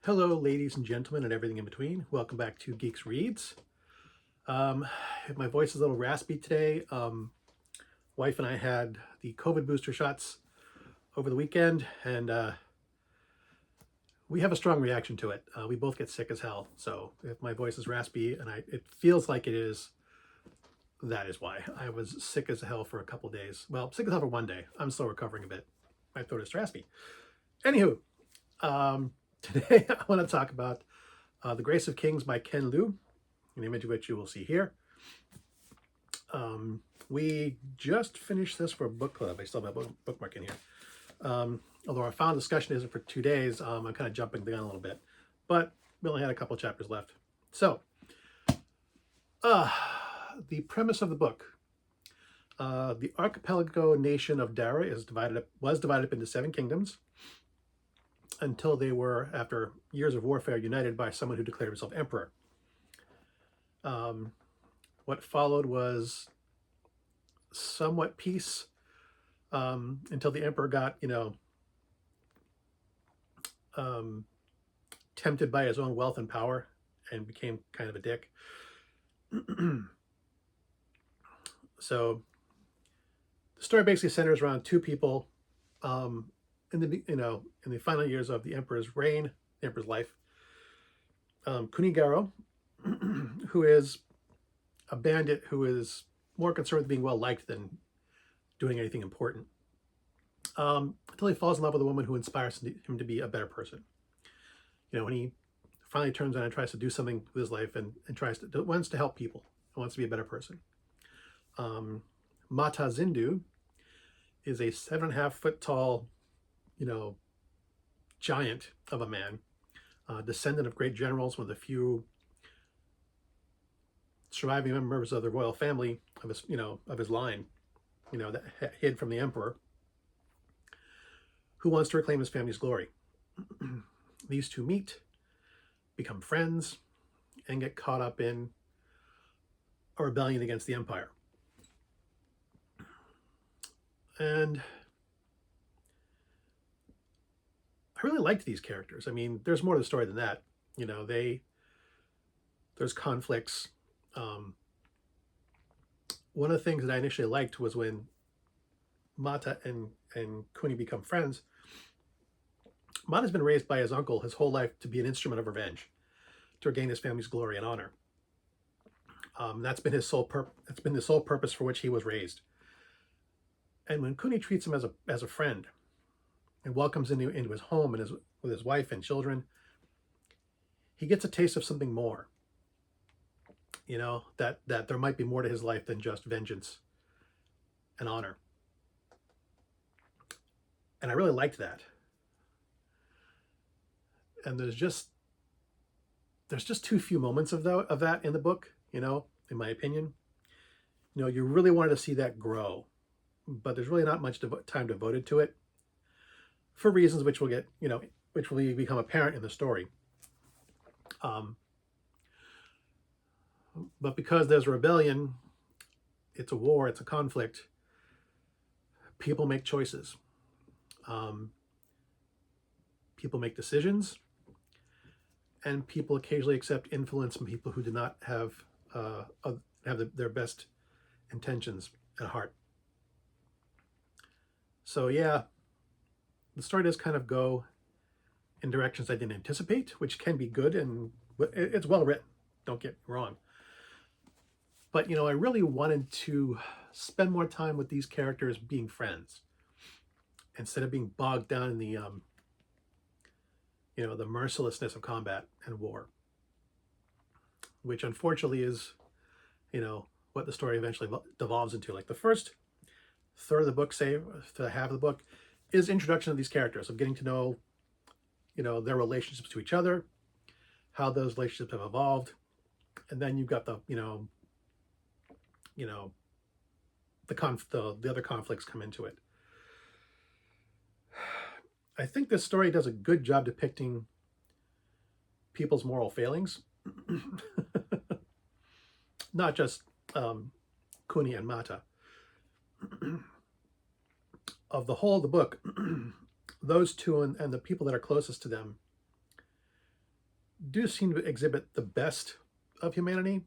Hello, ladies and gentlemen, and everything in between. Welcome back to GEEXX Reads. Um, my voice is a little raspy today. Wife and I had the COVID booster shots over the weekend, and we have a strong reaction to it. We both get sick as hell. So if my voice is raspy and it feels like it is, that is why. I was sick as hell for a couple days. Well, sick as hell for one day. I'm still recovering a bit. My throat is raspy. Anywho, today I want to talk about The Grace of Kings by Ken Liu, an image of which you will see here. We just finished this for a book club. I still have a bookmark in here. Although our final discussion isn't for 2 days, I'm kind of jumping the gun a little bit. But we only had a couple chapters left. So, the premise of the book. The archipelago nation of Dara was divided up into 7 kingdoms until they were, after years of warfare, united by someone who declared himself emperor. What followed was somewhat peace until the emperor got, tempted by his own wealth and power and became kind of a dick. So the story basically centers around 2 people in the final years of the emperor's reign, the emperor's life. Kunigaro, who is a bandit who is more concerned with being well liked than doing anything important, until he falls in love with a woman who inspires him to be a better person. When he finally turns around and tries to do something with his life and wants to help people, wants to be a better person. Mata Zindu is a 7.5-foot tall, giant of a man, descendant of great generals, one of the few surviving members of the royal family of his line, that hid from the emperor, who wants to reclaim his family's glory. These 2 meet, become friends, and get caught up in a rebellion against the empire. And I really liked these characters. I mean, there's more to the story than that. There's conflicts. One of the things that I initially liked was when Mata and Kuni become friends. Mata's been raised by his uncle his whole life to be an instrument of revenge, to regain his family's glory and honor. That's been his sole purpose for which he was raised. And when Kuni treats him as a friend and welcomes into his home and with his wife and children, he gets a taste of something more. That there might be more to his life than just vengeance and honor. And I really liked that. And there's just too few moments of that in the book, in my opinion. You really wanted to see that grow, but there's really not much time devoted to it, for reasons which will become apparent in the story. But because there's a rebellion, it's a war, it's a conflict, people make choices. People make decisions, and people occasionally accept influence from people who do not have their best intentions at heart. So yeah, the story does kind of go in directions I didn't anticipate, which can be good, and it's well written, don't get me wrong. But I really wanted to spend more time with these characters being friends, instead of being bogged down in the the mercilessness of combat and war, which unfortunately is what the story eventually devolves into. Like the first third of the book, say to half of the book, is introduction of these characters, of getting to know their relationships to each other, how those relationships have evolved, and then you've got the the other conflicts come into it. I think this story does a good job depicting people's moral failings, not just Kuni and Mata. Of the whole of the book, those 2 and the people that are closest to them do seem to exhibit the best of humanity.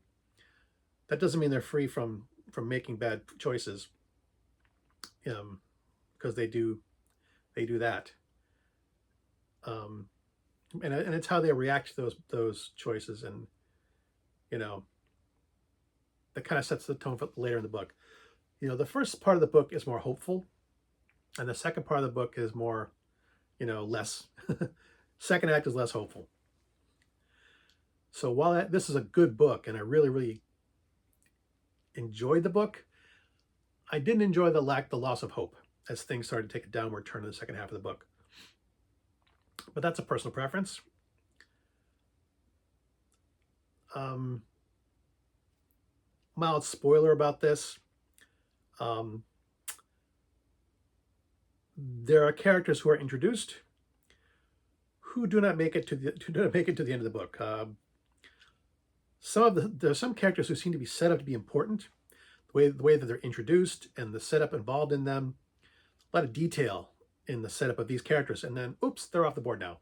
That doesn't mean they're free from making bad choices, because they do that, um, and it's how they react to those choices, and you know that kind of sets the tone for later in the book. The first part of the book is more hopeful, and the second part of the book is more, less. Second act is less hopeful. So while this is a good book, and I really, really enjoyed the book, I didn't enjoy the loss of hope as things started to take a downward turn in the second half of the book. But that's a personal preference. Mild spoiler about this. There are characters who are introduced who do not make it to the end of the book. There's some characters who seem to be set up to be important. The way that they're introduced and the setup involved in them, a lot of detail in the setup of these characters, and then oops, they're off the board now.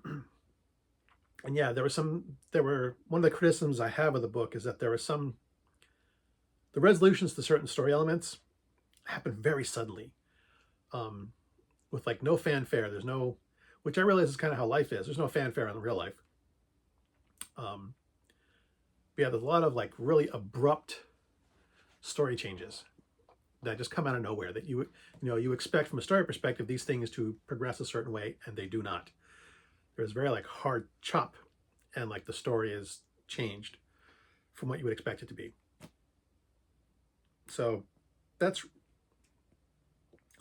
And yeah, one of the criticisms I have of the book is that the resolutions to certain story elements happen very suddenly, with like no fanfare. There's no, which I realize is kind of how life is. There's no fanfare in real life. But yeah, there's a lot of like really abrupt story changes that just come out of nowhere that you expect from a story perspective these things to progress a certain way, and they do not. There's very like hard chop, and like the story is changed from what you would expect it to be. So that's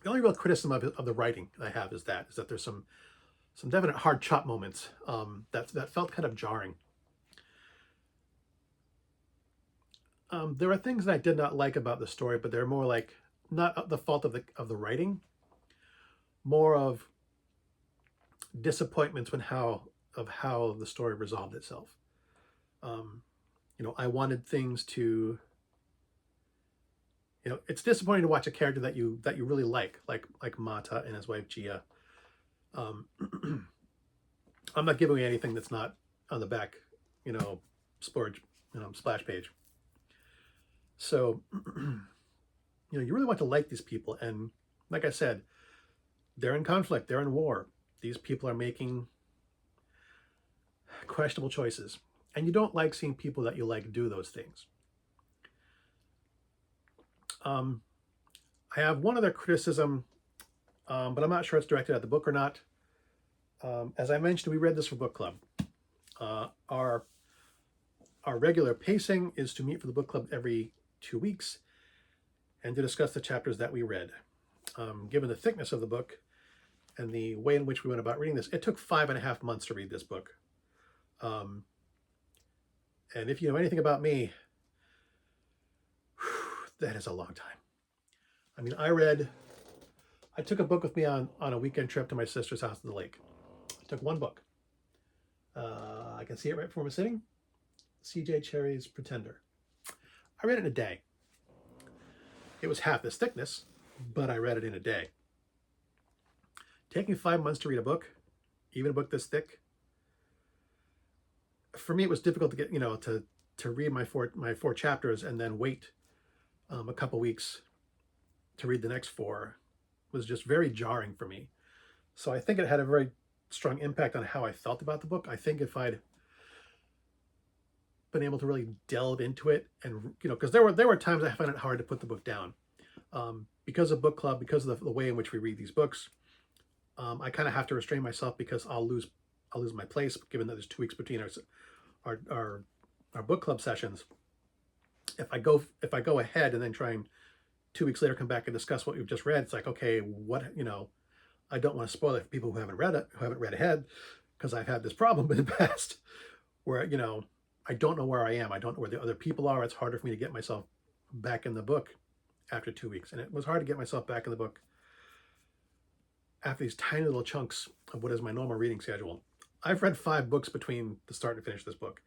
the only real criticism of the writing I have, is that there's some definite hard chop moments that felt kind of jarring. There are things that I did not like about the story, but they're more like not the fault of the writing, more of disappointments how the story resolved itself. I wanted things to. It's disappointing to watch a character that you really like Mata and his wife Gia. I'm not giving away anything that's not on the back, splash page. So, you really want to like these people, and like I said, they're in conflict, they're in war. These people are making questionable choices, and you don't like seeing people that you like do those things. I have one other criticism, but I'm not sure it's directed at the book or not. As I mentioned, we read this for book club. Our regular pacing is to meet for the book club every 2 weeks and to discuss the chapters that we read. Given the thickness of the book and the way in which we went about reading this, it took 5.5 months to read this book. And if you know anything about me, that is a long time. I mean, I took a book with me on a weekend trip to my sister's house in the lake. I took one book. I can see it right from where I'm sitting. C.J. Cherry's Pretender. I read it in a day. It was half this thickness, but I read it in a day. Taking 5 months to read a book, even a book this thick, for me it was difficult to get, to read my four chapters and then wait a couple weeks to read the next 4 was just very jarring for me. So I think it had a very strong impact on how I felt about the book. I think if I'd been able to really delve into it, and because there were times I found it hard to put the book down, because of book club, because of the way in which we read these books. I kind of have to restrain myself because I'll lose my place, given that there's 2 weeks between our book club sessions. If I go ahead and then try and 2 weeks later come back and discuss what we've just read, it's like, okay, what I don't want to spoil it for people who haven't read ahead, because I've had this problem in the past where I don't know where I am. I don't know where the other people are. It's harder for me to get myself back in the book after 2 weeks. And it was hard to get myself back in the book after these tiny little chunks of what is my normal reading schedule. I've read 5 books between the start and finish this book,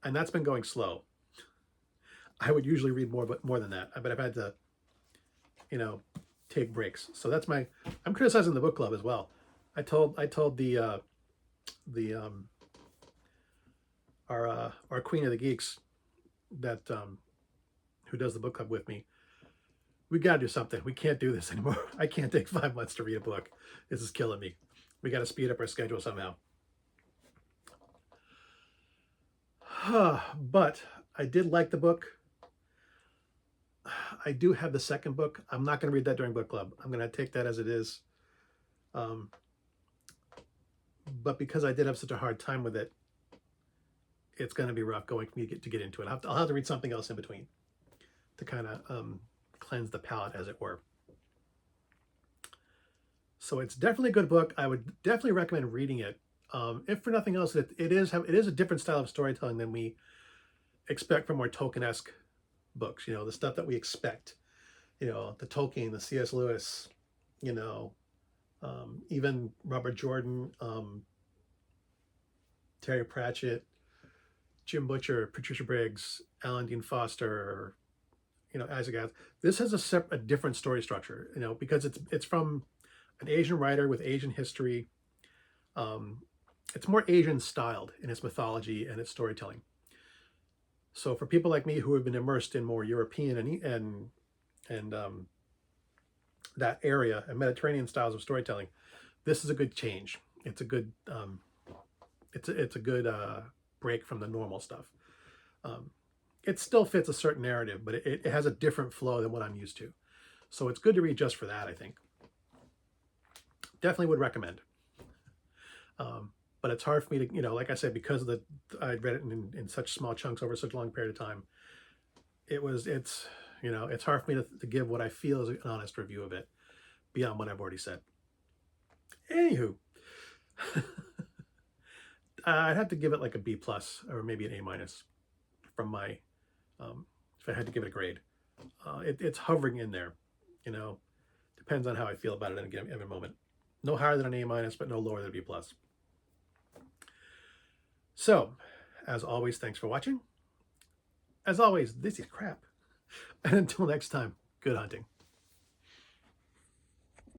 and that's been going slow. I would usually read more than that, but I've had to, take breaks. So that's I'm criticizing the book club as well. I told the our queen of the geeks that who does the book club with me. We got to do something. We can't do this anymore. I can't take 5 months to read a book. This is killing me. We got to speed up our schedule somehow. But I did like the book. I do have the second book. I'm not going to read that during book club. I'm going to take that as it is. Um, but because I did have such a hard time with it, it's going to be rough going for me to get into it. I'll have to read something else in between to kind of cleanse the palate, as it were. So it's definitely a good book. I would definitely recommend reading it. If for nothing else, it is a different style of storytelling than we expect from more Tolkien-esque books. You know, the stuff that we expect. You know, the Tolkien, the C.S. Lewis. You know, even Robert Jordan, Terry Pratchett, Jim Butcher, Patricia Briggs, Alan Dean Foster, you know, Isaac Asimov. This has a different story structure, you know, because it's from an Asian writer with Asian history. It's more Asian styled in its mythology and its storytelling. So for people like me who have been immersed in more European and that area and Mediterranean styles of storytelling, this is a good change. It's a good it's a good break from the normal stuff. It still fits a certain narrative, but it has a different flow than what I'm used to. So it's good to read just for that, I think. Definitely would recommend. But it's hard for me to, you know, like I said, because I read it in such small chunks over such a long period of time. It's you know, it's hard for me to give what I feel is an honest review of it beyond what I've already said. Anywho, I'd have to give it like a B plus or maybe an A minus from my, if I had to give it a grade. It's hovering in there, you know, depends on how I feel about it in a given moment. No higher than an A minus, but no lower than a B plus. So, as always, thanks for watching. As always, this is crap. And until next time, good hunting.